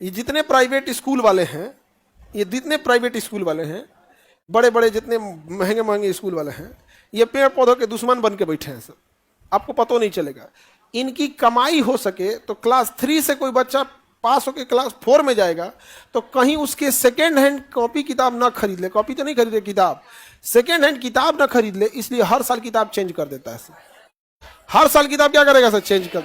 ये जितने private school वाले हैं, ये जितने प्राइवेट स्कूल वाले हैं, बड़े बड़े जितने महंगे महंगे स्कूल वाले हैं, ये पेड़ पौधों के दुश्मन बन के बैठे हैं सब। आपको पता नहीं चलेगा। इनकी कमाई हो सके तो क्लास 3 से कोई बच्चा पास होकर क्लास 4 में जाएगा तो कहीं उसके सेकेंड हैंड कॉपी किताब ना खरीद ले, कॉपी तो नहीं खरीदे, किताब सेकेंड हैंड किताब ना खरीद ले, इसलिए हर साल किताब चेंज कर देता है सर। हर साल किताब क्या करेगा सर? चेंज कर।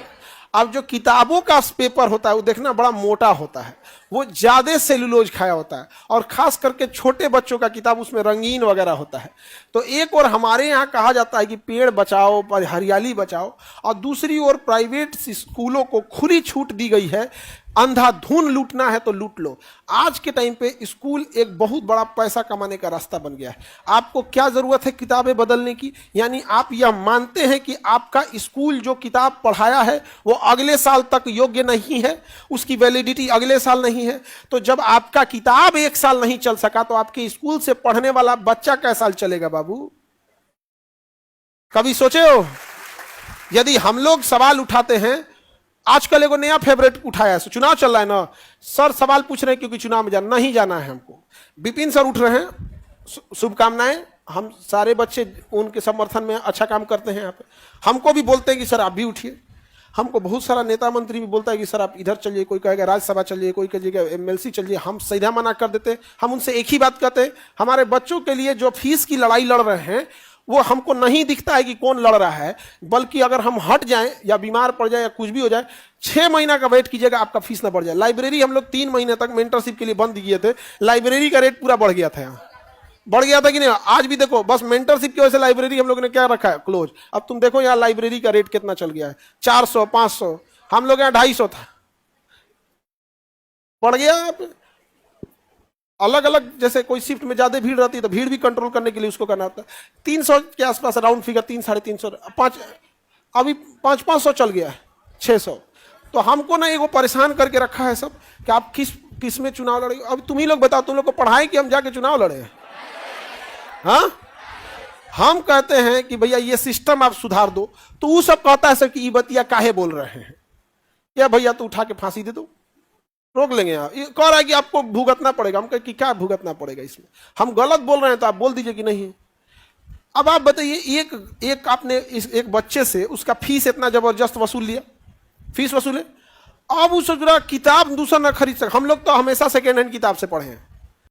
अब जो किताबों का पेपर होता है वो देखना बड़ा मोटा होता है, वो ज्यादा सेलुलोज खाया होता है, और खास करके छोटे बच्चों का किताब उसमें रंगीन वगैरह होता है। तो एक और हमारे यहाँ कहा जाता है कि पेड़ बचाओ, हरियाली बचाओ, और दूसरी ओर प्राइवेट स्कूलों को खुली छूट दी गई है, अंधाधुन लूटना है तो लूट लो। आज के टाइम पे स्कूल एक बहुत बड़ा पैसा कमाने का रास्ता बन गया है। आपको क्या जरूरत है किताबें बदलने की? यानी आप यह मानते हैं कि आपका स्कूल जो किताब पढ़ाया है वो अगले साल तक योग्य नहीं है, उसकी वैलिडिटी अगले साल नहीं है। तो जब आपका किताब एक साल नहीं चल सका तो आपके स्कूल से पढ़ने वाला बच्चा कैसा साल चलेगा बाबू? कभी सोचे हो? यदि हम लोग सवाल उठाते हैं, आजकल एगो नया फेवरेट उठाया है, चुनाव चल रहा है ना सर, सवाल पूछ रहे हैं क्योंकि चुनाव में जाना नहीं जाना है हमको। विपिन सर उठ रहे हैं, शुभकामनाएं। हम सारे बच्चे उनके समर्थन में अच्छा काम करते हैं यहाँ पे। हमको भी बोलते हैं कि सर आप भी उठिए। हमको बहुत सारा नेता मंत्री भी बोलता है कि सर आप इधर चलिए, कोई कहेगा राज्यसभा चलिए, कोई कहेगा MLC चलिए। हम सीधा मना कर देते हैं। हम उनसे एक ही बात कहते हैं, हमारे बच्चों के लिए जो फीस की लड़ाई लड़ रहे हैं वो हमको नहीं दिखता है कि कौन लड़ रहा है, बल्कि अगर हम हट जाएं या बीमार पड़ जाए या कुछ भी हो जाए, 6 महीना का वेट कीजिएगा, आपका फीस ना बढ़ जाए। लाइब्रेरी हम लोग 3 महीने तक मेंटरशिप के लिए बंद किए थे, लाइब्रेरी का रेट पूरा बढ़ गया था। यहाँ बढ़ गया था कि नहीं? आज भी देखो, बस मेंटरशिप की वजह से लाइब्रेरी हम लोग ने क्या रखा है? क्लोज। अब तुम देखो यहाँ लाइब्रेरी का रेट कितना चल गया है, 400 500, हम लोग यहाँ 250 था, बढ़ गया। अलग अलग जैसे कोई शिफ्ट में ज्यादा भीड़ रहती है तो भीड़ भी कंट्रोल करने के लिए उसको करना होता है। 300 के आसपास राउंड फिगर, 300 साढ़े 300, 5, अभी 500 चल गया है, 600। तो हमको ना एगो परेशान करके रखा है सब कि आप किस में चुनाव लड़े। अब तुम ही लोग बताओ, तुम लोग को पढ़ाएं कि हम जाके चुनाव लड़े? हाँ, हम कहते हैं कि भैया ये सिस्टम आप सुधार दो, तो वो सब कहता है सर कि ये बतिया काहे बोल रहे हैं, या भैया तो उठा के फांसी दे दो, रोक लेंगे। यहाँ कह रहा है कि आपको भुगतना पड़ेगा। हम कहे कि क्या भुगतना पड़ेगा इसमें? हम गलत बोल रहे हैं तो आप बोल दीजिए कि नहीं। अब आप बताइए, एक आपने एक बच्चे से उसका फीस इतना जबरदस्त वसूल लिया, फीस वसूले, अब उस किताब दूसरा ना खरीद सके। हम लोग तो हमेशा सेकेंड हैंड किताब से पढ़े हैं,